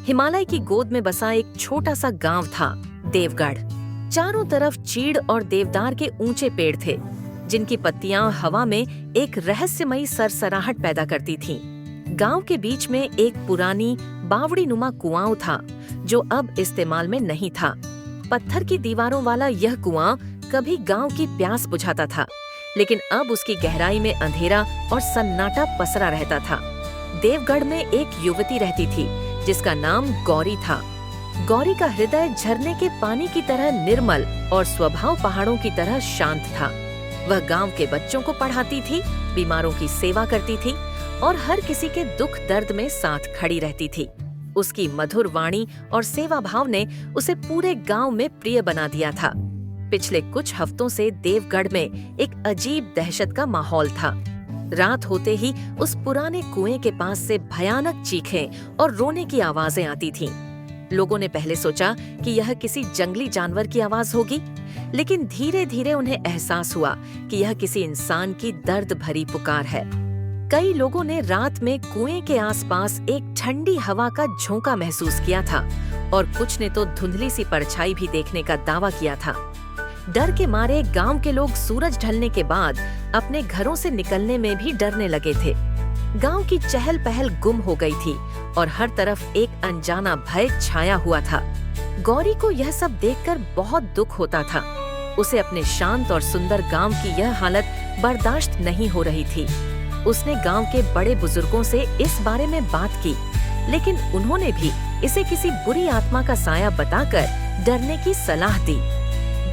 हिमालय की गोद में बसा एक छोटा सा गांव था, देवगढ़। चारों तरफ चीड़ और देवदार के ऊंचे पेड़ थे, जिनकी पत्तियां हवा में एक रहस्यमयी सरसराहट पैदा करती थीं। गांव के बीच में एक पुरानी बावड़ी नुमा कुआं था, जो अब इस्तेमाल में नहीं था। पत्थर की दीवारों वाला यह कुआं कभी गांव की प्यास बुझाता था, लेकिन अब उसकी गहराई में अंधेरा और सन्नाटा पसरा रहता था। देवगढ़ में एक युवती रहती थी, जिसका नाम गौरी था। गौरी का हृदय झरने के पानी की तरह निर्मल और स्वभाव पहाड़ों की तरह शांत था। वह गांव के बच्चों को पढ़ाती थी, बीमारों की सेवा करती थी और हर किसी के दुख दर्द में साथ खड़ी रहती थी। उसकी मधुर वाणी और सेवा भाव ने उसे पूरे गांव में प्रिय बना दिया था। पिछले कुछ हफ्तों से देवगढ़ में एक अजीब दहशत का माहौल था। रात होते ही उस पुराने कुएं के पास से भयानक चीखें और रोने की आवाजें आती थीं। लोगों ने पहले सोचा कि यह किसी जंगली जानवर की आवाज होगी, लेकिन धीरे धीरे उन्हें एहसास हुआ कि यह किसी इंसान की दर्द भरी पुकार है। कई लोगों ने रात में कुएं के आसपास एक ठंडी हवा का झोंका महसूस किया था और कुछ ने तो धुंधली सी परछाई भी देखने का दावा किया था। डर के मारे गांव के लोग सूरज ढलने के बाद अपने घरों से निकलने में भी डरने लगे थे। गांव की चहल पहल गुम हो गई थी और हर तरफ एक अनजाना भय छाया हुआ था। गौरी को यह सब देखकर बहुत दुख होता था। उसे अपने शांत और सुंदर गांव की यह हालत बर्दाश्त नहीं हो रही थी। उसने गांव के बड़े बुजुर्गों से इस बारे में बात की, लेकिन उन्होंने भी इसे किसी बुरी आत्मा का साया बताकर डरने की सलाह दी।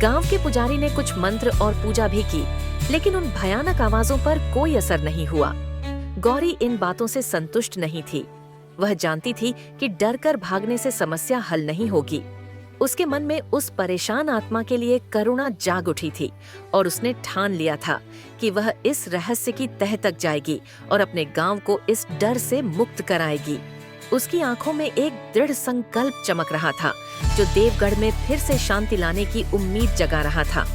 गांव के पुजारी ने कुछ मंत्र और पूजा भी की, लेकिन उन भयानक आवाजों पर कोई असर नहीं हुआ। गौरी इन बातों से संतुष्ट नहीं थी। वह जानती थी कि डरकर भागने से समस्या हल नहीं होगी। उसके मन में उस परेशान आत्मा के लिए करुणा जाग उठी थी और उसने ठान लिया था कि वह इस रहस्य की तह तक जाएगी और अपने गांव को इस डर से मुक्त कराएगी। उसकी आंखों में एक दृढ़ संकल्प चमक रहा था, जो देवगढ़ में फिर से शांति लाने की उम्मीद जगा रहा था।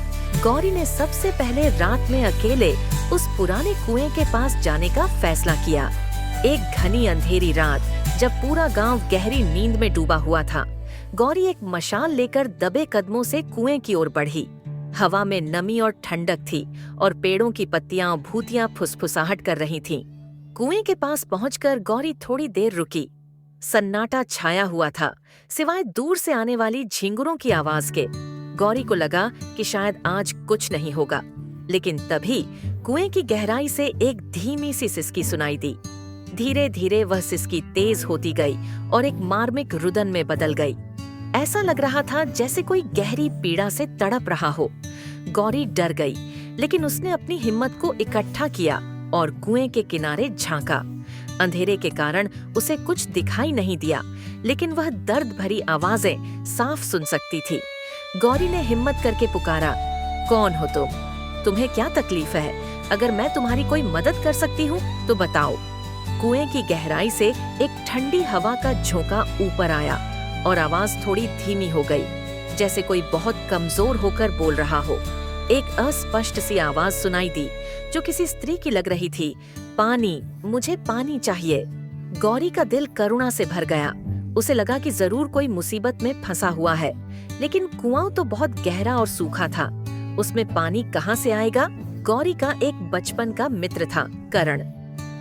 गौरी ने सबसे पहले रात में अकेले उस पुराने कुएं के पास जाने का फैसला किया। एक घनी अंधेरी रात, जब पूरा गांव गहरी नींद में डूबा हुआ था, गौरी एक मशाल लेकर दबे कदमों से कुएं की ओर बढ़ी। हवा में नमी और ठंडक थी और पेड़ों की पत्तियां भूतियां फुसफुसाहट कर रही थीं। कुएं के पास पहुंचकर गौरी थोड़ी देर रुकी। सन्नाटा छाया हुआ था, सिवाय दूर से आने वाली झींगुरों की आवाज के। गौरी को लगा कि शायद आज कुछ नहीं होगा, लेकिन तभी कुएं की गहराई से एक धीमी सी सिसकी सुनाई दी। धीरे धीरे वह सिसकी तेज होती गई और एक मार्मिक रुदन में बदल गई। ऐसा लग रहा था जैसे कोई गहरी पीड़ा से तड़प रहा हो। गौरी डर गई, लेकिन उसने अपनी हिम्मत को इकट्ठा किया और कुएं के किनारे झांका। अंधेरे के कारण उसे कुछ दिखाई नहीं दिया, लेकिन वह दर्द भरी आवाजें साफ सुन सकती थी। गौरी ने हिम्मत करके पुकारा, कौन हो तुम? तुम्हें क्या तकलीफ है? अगर मैं तुम्हारी कोई मदद कर सकती हूँ तो बताओ। कुएं की गहराई से एक ठंडी हवा का झोंका ऊपर आया और आवाज थोड़ी धीमी हो गई, जैसे कोई बहुत कमजोर होकर बोल रहा हो। एक अस्पष्ट सी आवाज सुनाई दी, जो किसी स्त्री की लग रही थी, पानी, मुझे पानी चाहिए। गौरी का दिल करुणा से भर गया। उसे लगा कि जरूर कोई मुसीबत में फंसा हुआ है, लेकिन कुआं तो बहुत गहरा और सूखा था, उसमें पानी कहाँ से आएगा? गौरी का एक बचपन का मित्र था, करण।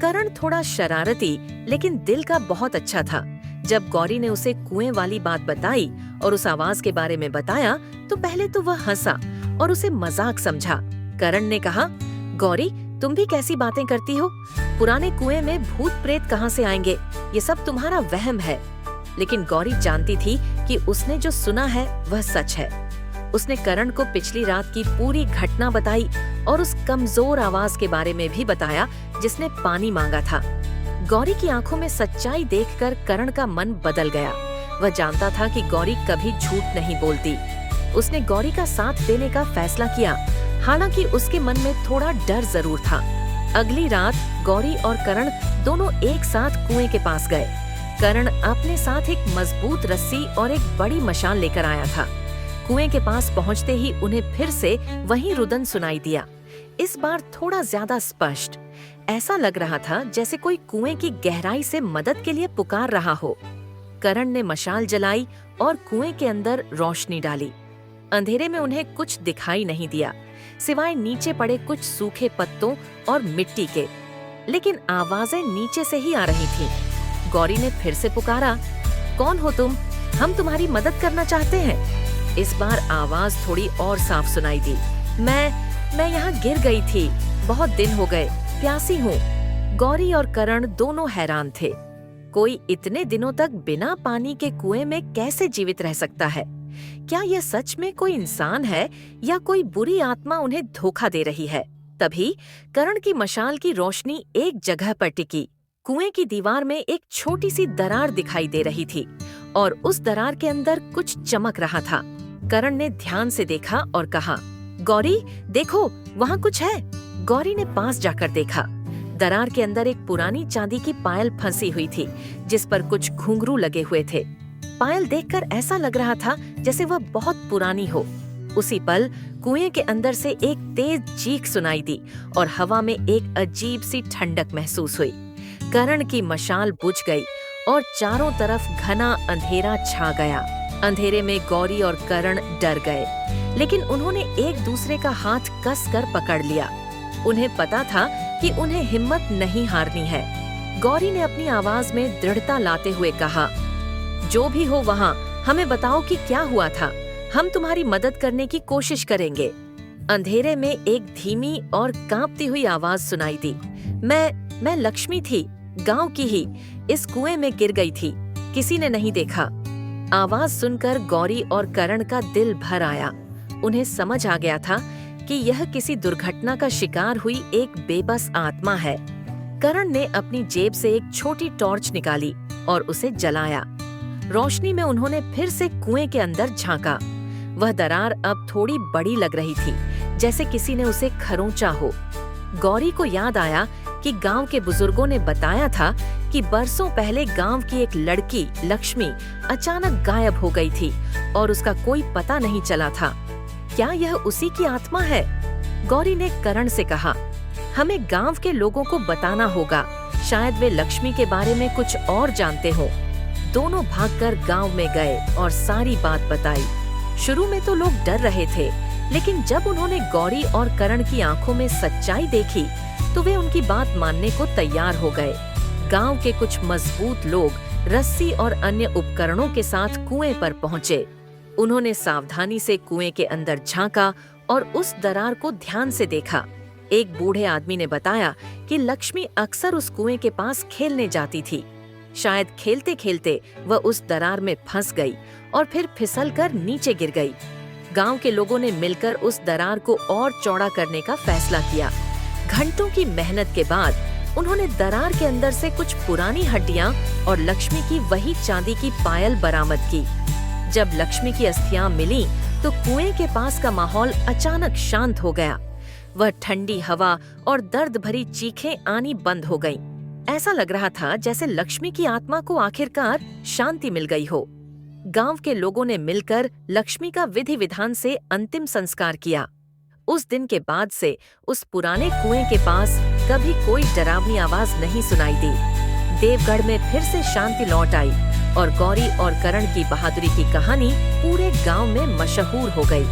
करण थोड़ा शरारती, लेकिन दिल का बहुत अच्छा था। जब गौरी ने उसे कुएं वाली बात बताई और उस आवाज के बारे में बताया, तो पहले तो वह हंसा और उसे मजाक समझा। करण ने कहा, गौरी, तुम भी कैसी बातें करती हो? पुराने कुएं में भूत प्रेत कहाँ से आएंगे? ये सब तुम्हारा वहम है। लेकिन गौरी जानती थी कि उसने जो सुना है वह सच है। उसने करण को पिछली रात की पूरी घटना बताई और उस कमजोर आवाज के बारे में भी बताया जिसने पानी मांगा था। गौरी की आंखों में सच्चाई देखकर करण का मन बदल गया। वह जानता था कि गौरी कभी झूठ नहीं बोलती। उसने गौरी का साथ देने का फैसला किया, हालांकि उसके मन में थोड़ा डर जरूर था। अगली रात गौरी और करण दोनों एक साथ कुएं के पास गए। करण अपने साथ एक मजबूत रस्सी और एक बड़ी मशाल लेकर आया था। कुएं के पास पहुंचते ही उन्हें फिर से वही रुदन सुनाई दिया, इस बार थोड़ा ज्यादा स्पष्ट। ऐसा लग रहा था जैसे कोई कुएं की गहराई से मदद के लिए पुकार रहा हो। करण ने मशाल जलाई और कुएं के अंदर रोशनी डाली। अंधेरे में उन्हें कुछ दिखाई नहीं दिया, सिवाय नीचे पड़े कुछ सूखे पत्तों और मिट्टी के। लेकिन आवाजें नीचे से ही आ रही थीं। गौरी ने फिर से पुकारा, कौन हो तुम? हम तुम्हारी मदद करना चाहते हैं। इस बार आवाज थोड़ी और साफ सुनाई दी। मैं यहाँ गिर गई थी, बहुत दिन हो गए, प्यासी हूँ। गौरी और करण दोनों हैरान थे। कोई इतने दिनों तक बिना पानी के कुएं में कैसे जीवित रह सकता है? क्या यह सच में कोई इंसान है या कोई बुरी आत्मा उन्हें धोखा दे रही है? तभी करण की मशाल की रोशनी एक जगह पर टिकी। कुएं की दीवार में एक छोटी सी दरार दिखाई दे रही थी और उस दरार के अंदर कुछ चमक रहा था। करण ने ध्यान से देखा और कहा, गौरी देखो, वहाँ कुछ है। गौरी ने पास जाकर देखा। दरार के अंदर एक पुरानी चांदी की पायल फंसी हुई थी, जिस पर कुछ घुंघरू लगे हुए थे। पायल देखकर ऐसा लग रहा था जैसे वह बहुत पुरानी हो। उसी पल कुएं के अंदर से एक तेज चीख सुनाई दी और हवा में एक अजीब सी ठंडक महसूस हुई। करण की मशाल बुझ गई और चारों तरफ घना अंधेरा छा गया। अंधेरे में गौरी और करण डर गए, लेकिन उन्होंने एक दूसरे का हाथ कसकर पकड़ लिया। उन्हें पता था कि उन्हें हिम्मत नहीं हारनी है। गौरी ने अपनी आवाज में दृढ़ता लाते हुए कहा, जो भी हो वहाँ, हमें बताओ कि क्या हुआ था। हम तुम्हारी मदद करने की कोशिश करेंगे। अंधेरे में एक धीमी और कांपती हुई आवाज सुनाई दी। मैं लक्ष्मी थी, गांव की ही, इस कुएं में गिर गई थी, किसी ने नहीं देखा। आवाज सुनकर गौरी और करण का दिल भर आया। उन्हें समझ आ गया था कि यह किसी दुर्घटना का शिकार हुई एक बेबस आत्मा है। करण ने अपनी जेब से एक छोटी टॉर्च निकाली और उसे जलाया। रोशनी में उन्होंने फिर से कुएं के अंदर झांका। वह दरार अब थोड़ी बड़ी लग रही थी, जैसे किसी ने उसे खरोंचा हो। गौरी को याद आया कि गांव के बुजुर्गों ने बताया था कि बरसों पहले गांव की एक लड़की लक्ष्मी अचानक गायब हो गई थी और उसका कोई पता नहीं चला था। क्या यह उसी की आत्मा है? गौरी ने करण से कहा, हमें गांव के लोगों को बताना होगा, शायद वे लक्ष्मी के बारे में कुछ और जानते हो। दोनों भागकर गांव में गए और सारी बात बताई। शुरू में तो लोग डर रहे थे, लेकिन जब उन्होंने गौरी और करण की आंखों में सच्चाई देखी तो वे उनकी बात मानने को तैयार हो गए। गांव के कुछ मजबूत लोग रस्सी और अन्य उपकरणों के साथ कुएं पर पहुंचे। उन्होंने सावधानी से कुएं के अंदर झांका और उस दरार को ध्यान से देखा। एक बूढ़े आदमी ने बताया कि लक्ष्मी अक्सर उस कुएं के पास खेलने जाती थी। शायद खेलते खेलते वह उस दरार में फंस गई और फिर फिसलकर नीचे गिर गई। गांव के लोगों ने मिलकर उस दरार को और चौड़ा करने का फैसला किया। घंटों की मेहनत के बाद उन्होंने दरार के अंदर से कुछ पुरानी हड्डियां और लक्ष्मी की वही चांदी की पायल बरामद की। जब लक्ष्मी की अस्थियां मिली तो कुएं के पास का माहौल अचानक शांत हो गया। वह ठंडी हवा और दर्द भरी चीखें आनी बंद हो गईं। ऐसा लग रहा था जैसे लक्ष्मी की आत्मा को आखिरकार शांति मिल गई हो। गांव के लोगों ने मिलकर लक्ष्मी का विधि विधान से अंतिम संस्कार किया। उस दिन के बाद से उस पुराने कुएं के पास कभी कोई डरावनी आवाज नहीं सुनाई दी। देवगढ़ में फिर से शांति लौट आई और गौरी और करण की बहादुरी की कहानी पूरे गांव में मशहूर हो गई।